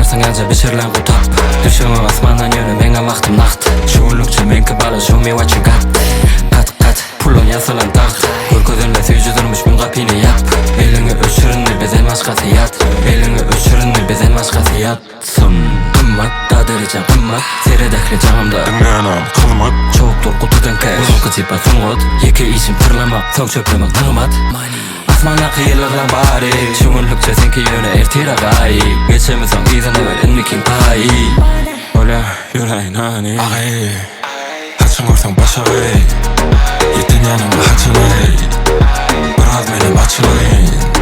Varsang anca bichirlan qutap Düşümü asmandan yönü menga vaqtim naqd Shuunlukcha menki bala show me what you got Qat pullon yasalan taxt Ko'rko'zimda suyucu durmuş mun qapini yap Elini öçürünni bezen başqası yat Elini öçürünni bezen başqası yatsın Qimmat dadirica qimmat Seredakli jag'imda Dinlenem qilmat Çoğuktur qutudan cash Bulunqi tipa sunqut Yeki ishim pirlamoq So'ng cho'plamoq nig'mat Asmandan qiyinliqlar bari Shuunlukcha senki yöne ertira g'ayib Geçemiz so'ng izini ver inniking payib Ola yüreğin hani Ağay Haçın görsen baş ağay Yetin yanımda haçın ay Biraz benim açılayın